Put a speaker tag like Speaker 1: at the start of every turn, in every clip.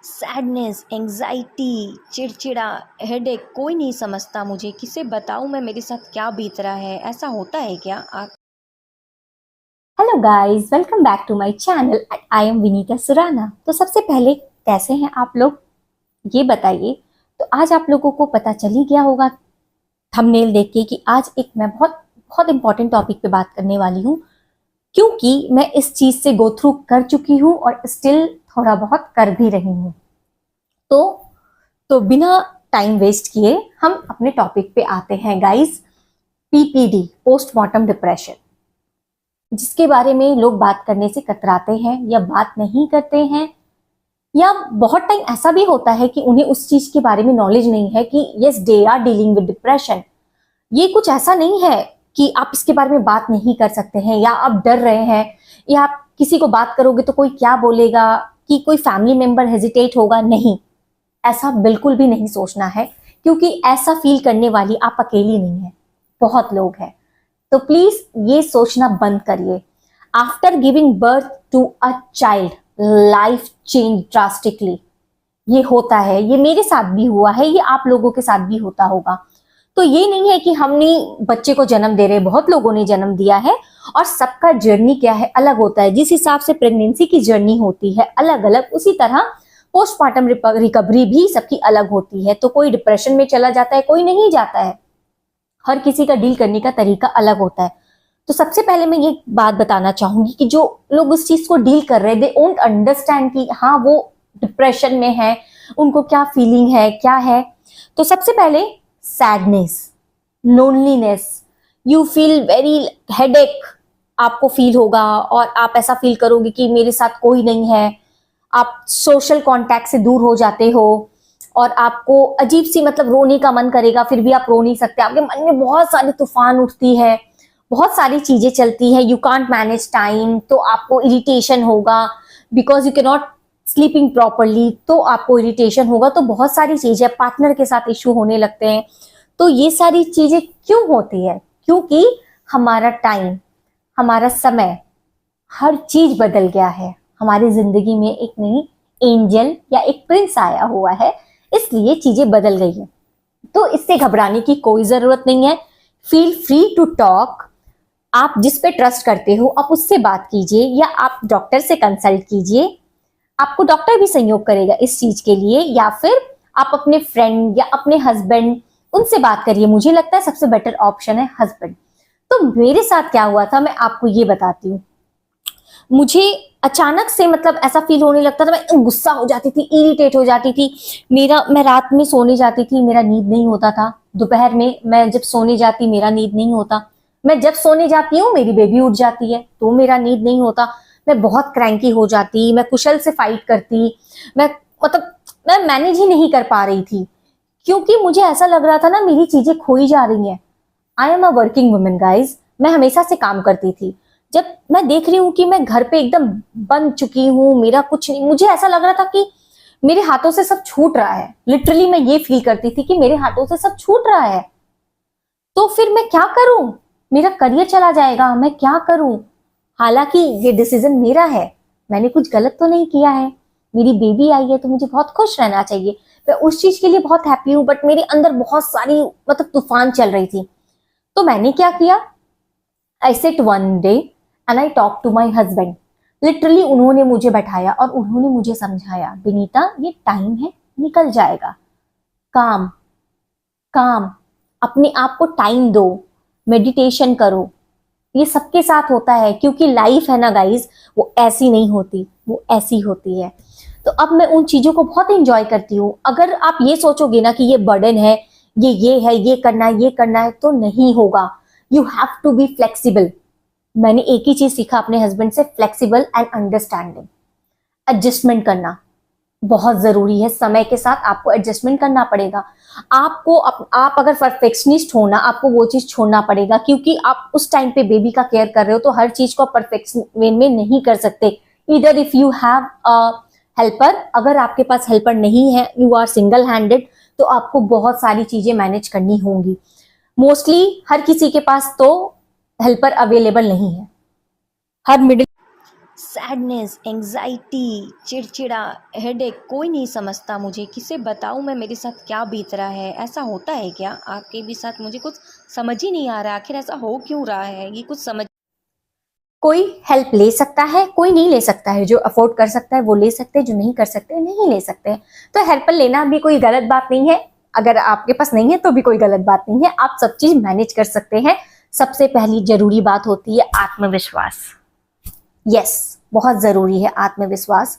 Speaker 1: Sadness, anxiety, चिड़चिड़ा, headache, कोई नहीं समझता मुझे। किसे बताऊँ मैं मेरे साथ क्या बीत रहा है? ऐसा होता है क्या? आप
Speaker 2: hello guys, welcome back to my channel. I am Vinita Surana. तो सबसे पहले कैसे हैं आप लोग, ये बताइए। तो आज आप लोगों को पता चल ही गया होगा थंबनेल देख के कि आज एक मैं बहुत बहुत इंपॉर्टेंट टॉपिक पे बात करने वाली हूँ, क्योंकि मैं इस चीज से गो थ्रू कर चुकी हूँ और स्टिल थोड़ा बहुत कर भी रही हूँ। तो बिना टाइम वेस्ट किए हम अपने टॉपिक पे आते हैं गाइस। पीपीडी, पोस्टमार्टम डिप्रेशन, जिसके बारे में लोग बात करने से कतराते हैं या बात नहीं करते हैं, या बहुत टाइम ऐसा भी होता है कि उन्हें उस चीज के बारे में नॉलेज नहीं है कि yes they are dealing with depression. ये कुछ ऐसा नहीं है कि आप इसके बारे में बात नहीं कर सकते हैं या आप डर रहे हैं या आप किसी को बात करोगे तो कोई क्या बोलेगा, कि कोई फैमिली मेंबर हेजिटेट होगा। नहीं, ऐसा बिल्कुल भी नहीं सोचना है, क्योंकि ऐसा फील करने वाली आप अकेली नहीं है, बहुत लोग हैं। तो प्लीज ये सोचना बंद करिए। After giving birth to a child, life change drastically. ये होता है, ये मेरे साथ भी हुआ है, ये आप लोगों के साथ भी होता होगा। तो ये नहीं है कि हमने बच्चे को जन्म दे रहे, बहुत लोगों ने जन्म दिया है और सबका जर्नी क्या है, अलग होता है। जिस हिसाब से प्रेगनेंसी की जर्नी होती है अलग अलग, उसी तरह पोस्टमार्टम रिकवरी भी सबकी अलग होती है। तो कोई डिप्रेशन में चला जाता है, कोई नहीं जाता है। हर किसी का डील करने का तरीका अलग होता है। तो सबसे पहले मैं ये बात बताना चाहूंगी कि जो लोग उस चीज को डील कर रहे हैं, दे ओंट अंडरस्टैंड कि हाँ वो डिप्रेशन में है, उनको क्या फीलिंग है, क्या है। तो सबसे पहले sadness, loneliness, you feel very headache, आपको फील होगा और आप ऐसा फील करोगे कि मेरे साथ कोई नहीं है। आप सोशल कांटेक्ट से दूर हो जाते हो और आपको अजीब सी मतलब रोने का मन करेगा, फिर भी आप रो नहीं सकते। आपके मन में बहुत सारी तूफान उठती है, बहुत सारी चीजें चलती है। यू कांट मैनेज टाइम, तो आपको इरिटेशन होगा because you can not sleeping properly, तो आपको इरिटेशन होगा। तो बहुत सारी चीजें, पार्टनर के साथ इश्यू होने लगते हैं। तो ये सारी चीजें क्यों होती है? क्योंकि हमारा टाइम, हमारा समय, हर चीज बदल गया है। हमारी जिंदगी में एक नई एंजल या एक प्रिंस आया हुआ है, इसलिए चीजें बदल गई है। तो इससे घबराने की कोई जरूरत नहीं है। Feel free to talk. आप जिस पे ट्रस्ट करते हो आप उससे बात कीजिए, या आप डॉक्टर से कंसल्ट कीजिए। आपको डॉक्टर भी सहयोग करेगा इस चीज के लिए, या फिर आप अपने फ्रेंड या अपने हस्बैंड, उनसे बात करिए। मुझे लगता है सबसे बेटर ऑप्शन है हस्बैंड। तो मेरे साथ क्या हुआ था मैं आपको ये बताती हूँ। मुझे अचानक से मतलब ऐसा फील होने लगता था, मैं गुस्सा हो जाती थी, इरिटेट हो जाती थी। मैं रात में सोने जाती थी, मेरा नींद नहीं होता था। दोपहर में मैं जब सोने जाती, मेरा नींद नहीं होता। मैं जब सोने जाती हूँ मेरी बेबी उठ जाती है, तो मेरा नींद नहीं होता। मैं बहुत क्रैंकी हो जाती, मैं कुशल से फाइट करती। मैं मतलब मैं मैनेज ही नहीं कर पा रही थी, क्योंकि मुझे ऐसा लग रहा था ना मेरी चीजें खोई जा रही हैं। I am a working women guys, मैं हमेशा से काम करती थी। जब मैं देख रही हूँ कि मैं घर पे एकदम बंद चुकी हूँ, मेरा कुछ नहीं, मुझे ऐसा लग रहा था कि मेरे हाथों से सब छूट रहा है। लिटरली मैं ये फील करती थी कि मेरे हाथों से सब छूट रहा है। तो फिर मैं क्या करूं? मेरा करियर चला जाएगा, मैं क्या करूं? हालांकि ये डिसीजन मेरा है, मैंने कुछ गलत तो नहीं किया है। मेरी बेबी आई है तो मुझे बहुत खुश रहना चाहिए, मैं उस चीज के लिए बहुत हैप्पी हूँ। बट मेरे अंदर बहुत सारी मतलब तूफान चल रही थी। तो मैंने क्या किया, I set one day and I talk to my husband. Literally उन्होंने मुझे बैठाया और उन्होंने मुझे समझाया, विनीता ये टाइम है, निकल जाएगा। काम, काम, अपने आप को टाइम दो, मेडिटेशन करो। ये सबके साथ होता है, क्योंकि लाइफ है ना गाइज, वो ऐसी नहीं होती, वो ऐसी होती है। तो अब मैं उन चीजों को बहुत एंजॉय करती हूँ। अगर आप ये सोचोगे ना कि ये बर्डन है, ये है, ये करना है, ये करना है, तो नहीं होगा। You have to be flexible. मैंने एक ही चीज सीखा अपने हस्बैंड से, फ्लेक्सिबल एंड अंडरस्टैंडिंग। एडजस्टमेंट करना बहुत जरूरी है। समय के साथ आपको एडजस्टमेंट करना पड़ेगा। आप अगर परफेक्शनिस्ट हो ना, आपको वो चीज छोड़ना पड़ेगा, क्योंकि आप उस टाइम पे बेबी का केयर कर रहे हो, तो हर चीज को परफेक्शन वे में नहीं कर सकते। इधर if you have a helper, अगर आपके पास हेल्पर नहीं है, यू आर सिंगल हैंडेड, तो आपको बहुत सारी चीजें मैनेज करनी होंगी। मोस्टली हर किसी के पास तो हेल्पर अवेलेबल नहीं है। हर मिडिल
Speaker 1: सैडनेस, एंग्जाइटी, चिड़चिड़ा, हेडेक, कोई नहीं समझता मुझे। किसे बताऊँ मैं मेरे साथ क्या बीत रहा है? ऐसा होता है क्या आपके भी साथ? मुझे कुछ समझ ही नहीं आ रहा, आखिर ऐसा हो क्यों रहा है? ये कुछ समझ
Speaker 2: कोई हेल्प ले सकता है, कोई नहीं ले सकता है। जो अफोर्ड कर सकता है वो ले सकते हैं, जो नहीं कर सकते नहीं ले सकते हैं। तो हेल्प लेना भी कोई गलत बात नहीं है। अगर आपके पास नहीं है तो भी कोई गलत बात नहीं है, आप सब चीज मैनेज कर सकते हैं। सबसे पहली जरूरी बात होती है आत्मविश्वास। यस, बहुत जरूरी है आत्मविश्वास।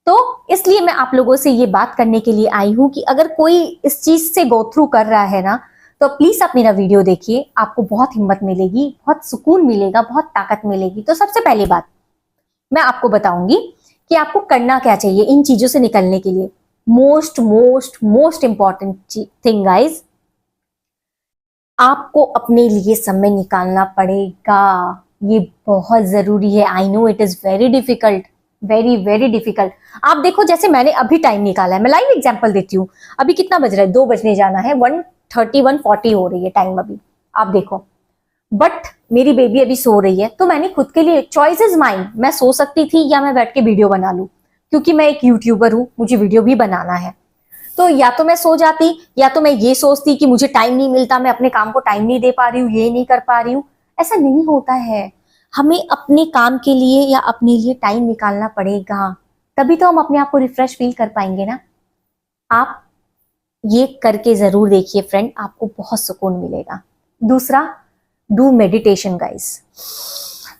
Speaker 2: तो इसलिए मैं आप लोगों से ये बात करने के लिए आई हूं कि अगर कोई इस चीज से गो थ्रू कर रहा है ना, तो प्लीज आप मेरा वीडियो देखिए, आपको बहुत हिम्मत मिलेगी, बहुत सुकून मिलेगा, बहुत ताकत मिलेगी। तो सबसे पहली बात मैं आपको बताऊंगी कि आपको करना क्या चाहिए इन चीजों से निकलने के लिए। Most most most important thing guys, आपको अपने लिए समय निकालना पड़ेगा। ये बहुत जरूरी है। I know it is very difficult, very very difficult. आप देखो, जैसे मैंने अभी टाइम निकाला है, मैं लाइव एग्जांपल देती हूँ। अभी कितना बज रहा है? 2 बजने जाना है, 1:30 1:40 हो रही है टाइम अभी, आप देखो। बट मेरी बेबी अभी सो रही है, तो मैंने खुद के लिए, चॉइस इज माइन, मैं सो सकती थी या मैं बैठ के वीडियो बना लूं, क्योंकि मैं एक यूट्यूबर हूं, मुझे वीडियो भी बनाना है। तो या तो मैं सो जाती, या तो मैं ये सोचती कि मुझे टाइम नहीं मिलता, मैं अपने काम को टाइम नहीं दे पा रही हूँ, ये नहीं कर पा रही हूँ। ऐसा नहीं होता है। हमें अपने काम के लिए या अपने लिए टाइम निकालना पड़ेगा, तभी तो हम अपने आप को रिफ्रेश फील कर पाएंगे ना। आप ये करके जरूर देखिए फ्रेंड, आपको बहुत सुकून मिलेगा। दूसरा, do meditation guys.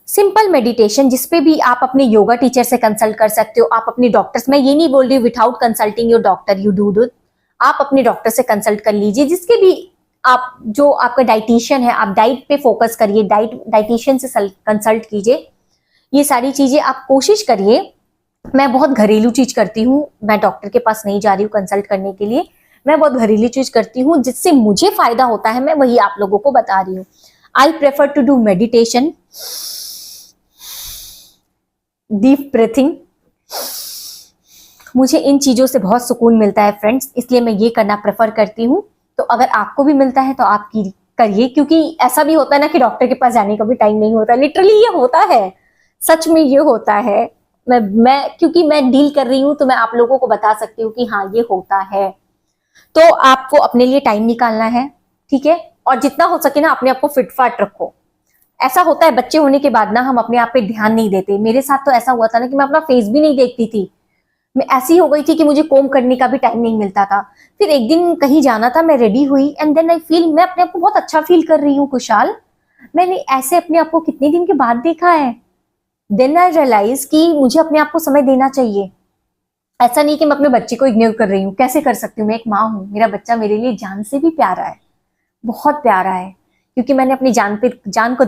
Speaker 2: Simple meditation, जिसपे भी आप अपने योगा टीचर से कंसल्ट कर सकते हो, आप अपने डॉक्टर्स, मैं ये नहीं बोल रही हूँ without consulting your doctor you do, आप अपने डॉक्टर से कंसल्ट कर लीजिए, जिसके भी आप, जो आपका डाइटिशियन है, आप डाइट पे फोकस करिए, डाइटिशियन से कंसल्ट कीजिए। ये सारी चीजें आप कोशिश करिए। मैं बहुत घरेलू चीज करती हूँ, मैं डॉक्टर के पास नहीं जा रही हूँ कंसल्ट करने के लिए, मैं बहुत घरेलू चीज करती हूँ जिससे मुझे फायदा होता है, मैं वही आप लोगों को बता रही हूँ। I prefer to do meditation, deep breathing. मुझे इन चीजों से बहुत सुकून मिलता है फ्रेंड्स, इसलिए मैं ये करना प्रेफर करती हूँ। तो अगर आपको भी मिलता है तो आप करिए, क्योंकि ऐसा भी होता है ना कि डॉक्टर के पास जाने का भी टाइम नहीं होता। लिटरली ये होता है, सच में ये होता है। मैं क्योंकि मैं डील कर रही हूँ, तो मैं आप लोगों को बता सकती हूँ कि हाँ ये होता है। तो आपको अपने लिए टाइम निकालना है, ठीक है? और जितना हो सके ना अपने आप को फिट फाट रखो। ऐसा होता है बच्चे होने के बाद ना हम अपने आप पे ध्यान नहीं देते। मेरे साथ तो ऐसा हुआ था ना कि मैं अपना फेस भी नहीं देखती थी। मैं ऐसी हो गई थी कि मुझे कोम करने का भी टाइम नहीं मिलता था। फिर एक दिन कहीं जाना था, मैं रेडी हुई एंड देन आई फील, मैं अपने आप को बहुत अच्छा फील कर रही हूँ कुशाल। मैंने ऐसे अपने आप को कितने दिन के बाद देखा है। देन आई रियलाइज कि मुझे अपने आप को समय देना चाहिए। ऐसा नहीं कि मैं अपने बच्चे को इग्नोर कर रही हूँ, कैसे कर सकती हूँ? मैं एक माँ हूँ, मेरा बच्चा मेरे लिए जान से भी प्यारा है, बहुत प्यारा है, क्योंकि मैंने अपनी जान को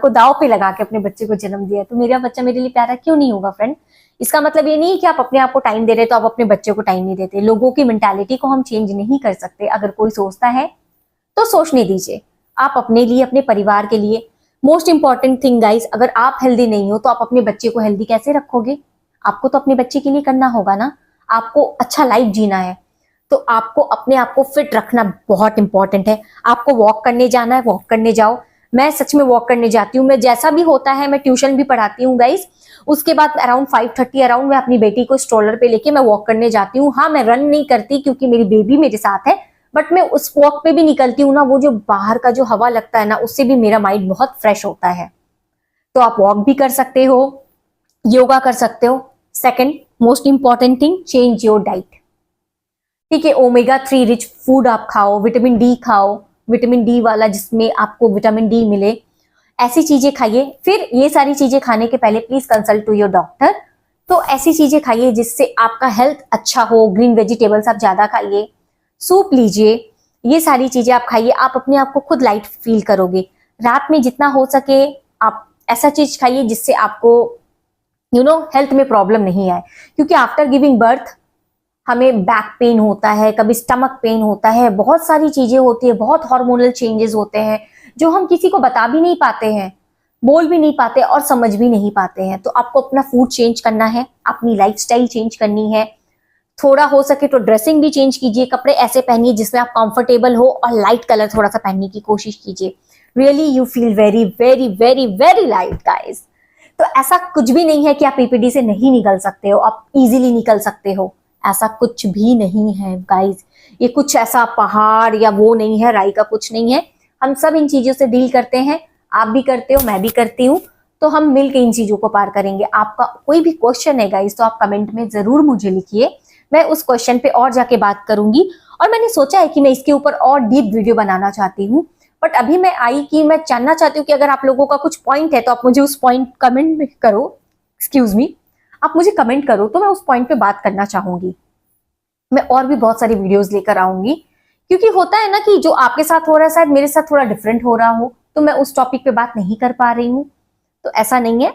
Speaker 2: दाव पे लगा के अपने बच्चे को जन्म दिया। तो मेरा बच्चा मेरे लिए प्यारा क्यों नहीं होगा फ्रेंड? इसका मतलब ये नहीं कि आप अपने आप को टाइम दे रहे तो आप अपने बच्चे को टाइम नहीं देते। लोगों की मेंटालिटी को हम चेंज नहीं कर सकते। अगर कोई सोचता है तो सोचने दीजिए। आप अपने लिए, अपने परिवार के लिए, मोस्ट इंपॉर्टेंट थिंग गाइज, अगर आप हेल्दी नहीं हो तो आप अपने बच्चे को हेल्दी कैसे रखोगे? आपको तो अपने बच्चे के लिए करना होगा ना। आपको अच्छा लाइफ जीना है, तो आपको अपने आप को फिट रखना बहुत इंपॉर्टेंट है। आपको वॉक करने जाना है, वॉक करने जाओ। मैं सच में वॉक करने जाती हूँ। मैं जैसा भी होता है, मैं ट्यूशन भी पढ़ाती हूँ गाइज। उसके बाद अराउंड 5:30 अराउंड मैं अपनी बेटी को स्ट्रोलर पे लेके मैं वॉक करने जाती हूँ। हाँ, मैं रन नहीं करती क्योंकि मेरी बेबी मेरे साथ है, बट मैं उस वॉक पे भी निकलती हूँ ना, वो जो बाहर का जो हवा लगता है ना, उससे भी मेरा माइंड बहुत फ्रेश होता है। तो आप वॉक भी कर सकते हो, योगा कर सकते हो। Second most important thing, change your diet. ठीक है, ओमेगा 3 रिच फूड आप खाओ, विटामिन डी खाओ, विटामिन डी वाला, जिसमें आपको विटामिन डी मिले, ऐसी चीजें खाइए। फिर ये सारी चीजें खाने के पहले please consult to your doctor. तो ऐसी चीजें खाइए जिससे आपका हेल्थ अच्छा हो। ग्रीन वेजिटेबल्स आप ज्यादा खाइए, सूप लीजिए, ये सारी चीजें आप खाइए। आप अपने आप को खुद लाइट फील करोगे। रात में जितना हो सके आप ऐसा चीज खाइए जिससे आपको हेल्थ में प्रॉब्लम नहीं आए, क्योंकि आफ्टर गिविंग बर्थ हमें बैक पेन होता है, कभी स्टमक पेन होता है, बहुत सारी चीजें होती है, बहुत हार्मोनल चेंजेस होते हैं जो हम किसी को बता भी नहीं पाते हैं, बोल भी नहीं पाते और समझ भी नहीं पाते हैं। तो आपको अपना फूड चेंज करना है, अपनी लाइफस्टाइल चेंज करनी है। थोड़ा हो सके तो ड्रेसिंग भी चेंज कीजिए, कपड़े ऐसे पहनिए जिसमें आप कंफर्टेबल हो, और लाइट कलर थोड़ा सा पहनने की कोशिश कीजिए। Really you feel very very very very light guys. तो ऐसा कुछ भी नहीं है कि आप पीपीडी से नहीं निकल सकते हो, आप इजीली निकल सकते हो, ऐसा कुछ भी नहीं है गाइज। ये कुछ ऐसा पहाड़ या वो नहीं है, राई का कुछ नहीं है। हम सब इन चीजों से डील करते हैं, आप भी करते हो, मैं भी करती हूँ, तो हम मिलकर इन चीजों को पार करेंगे। आपका कोई भी क्वेश्चन है गाइज तो आप कमेंट में जरूर मुझे लिखिए, मैं उस क्वेश्चन पे और जाके बात करूंगी। और मैंने सोचा है कि मैं इसके ऊपर और डीप वीडियो बनाना चाहती हूँ, बट अभी मैं आई कि मैं जानना चाहती हूँ कि अगर आप लोगों का कुछ पॉइंट है तो आप मुझे उस पॉइंट कमेंट में करो, एक्सक्यूज मी, आप मुझे कमेंट करो तो मैं उस पॉइंट पे बात करना चाहूंगी। मैं और भी बहुत सारी वीडियोस लेकर आऊंगी, क्योंकि होता है ना कि जो आपके साथ हो रहा है शायद मेरे साथ थोड़ा डिफरेंट हो रहा हो, तो मैं उस टॉपिक पे बात नहीं कर पा रही हूँ। तो ऐसा नहीं है,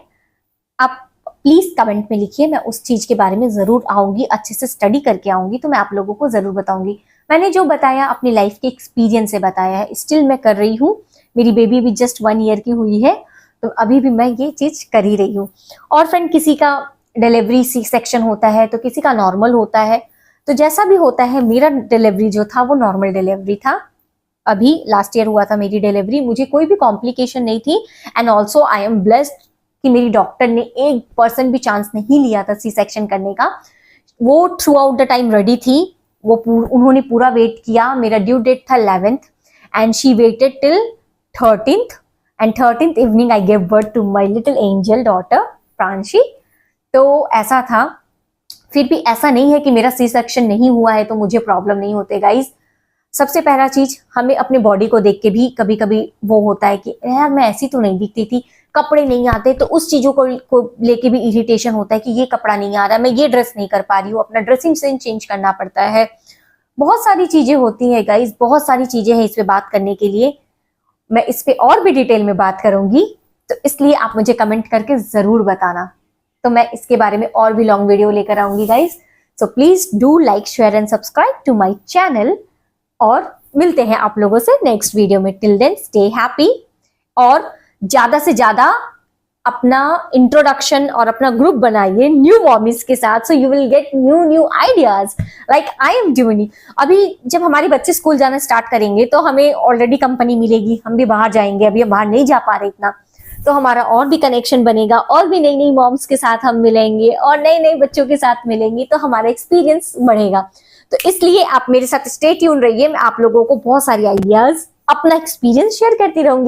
Speaker 2: आप प्लीज कमेंट में लिखिए, मैं उस चीज के बारे में जरूर आऊंगी, अच्छे से स्टडी करके आऊंगी, तो मैं आप लोगों को जरूर बताऊंगी। मैंने जो बताया अपनी लाइफ के एक्सपीरियंस से बताया है, स्टिल मैं कर रही हूँ। मेरी बेबी भी जस्ट 1 ईयर की हुई है, तो अभी भी मैं ये चीज कर ही रही हूँ। और फ्रेंड, किसी का डिलीवरी सी सेक्शन होता है तो किसी का नॉर्मल होता है, तो जैसा भी होता है, मेरा डिलीवरी जो था वो नॉर्मल डिलीवरी था। अभी लास्ट ईयर हुआ था मेरी डिलीवरी, मुझे कोई भी कॉम्प्लिकेशन नहीं थी। And also I am blessed कि मेरी डॉक्टर ने 1% भी चांस नहीं लिया था सी सेक्शन करने का। वो through out the time ready थी, उन्होंने पूरा वेट किया। मेरा ड्यू डेट था 11th and she waited till 13th and 13th evening I give birth to my little angel daughter Pranshi. तो ऐसा था। फिर भी ऐसा नहीं है कि मेरा सी सेक्शन नहीं हुआ है तो मुझे प्रॉब्लम नहीं होते गाइज। सबसे पहला चीज, हमें अपने बॉडी को देख के भी कभी कभी वो होता है कि यार मैं ऐसी तो नहीं दिखती थी, कपड़े नहीं आते, तो उस चीजों को लेके भी इरिटेशन होता है कि ये कपड़ा नहीं आ रहा, मैं ये ड्रेस नहीं कर पा रही हूँ, अपना ड्रेसिंग सेंस चेंज करना पड़ता है। बहुत सारी चीजें होती है गाइज, बहुत सारी चीजें हैं इस पे बात करने के लिए। मैं इस पे और भी डिटेल में बात करूंगी, तो इसलिए आप मुझे कमेंट करके जरूर बताना, तो मैं इसके बारे में और भी लॉन्ग वीडियो लेकर आऊंगी guys. So please do like, share and subscribe to my channel, और मिलते हैं आप लोगों से नेक्स्ट वीडियो में। टिल देन स्टे हैप्पी, और ज्यादा से ज्यादा अपना इंट्रोडक्शन और अपना ग्रुप बनाइए न्यू मॉमीज के साथ, so you will get new ideas like I am doing. अभी जब हमारे बच्चे स्कूल जाना स्टार्ट करेंगे तो हमें ऑलरेडी कंपनी मिलेगी, हम भी बाहर जाएंगे, अभी हम बाहर नहीं जा पा रहे इतना, तो हमारा और भी कनेक्शन बनेगा, और भी नई नई मॉम्स के साथ हम मिलेंगे और नए नए बच्चों के साथ मिलेंगे, तो हमारा एक्सपीरियंस बढ़ेगा। तो इसलिए आप मेरे साथ स्टे ट्यून रहिए, मैं आप लोगों को बहुत सारी आइडियाज, अपना एक्सपीरियंस शेयर करती रहूंगी।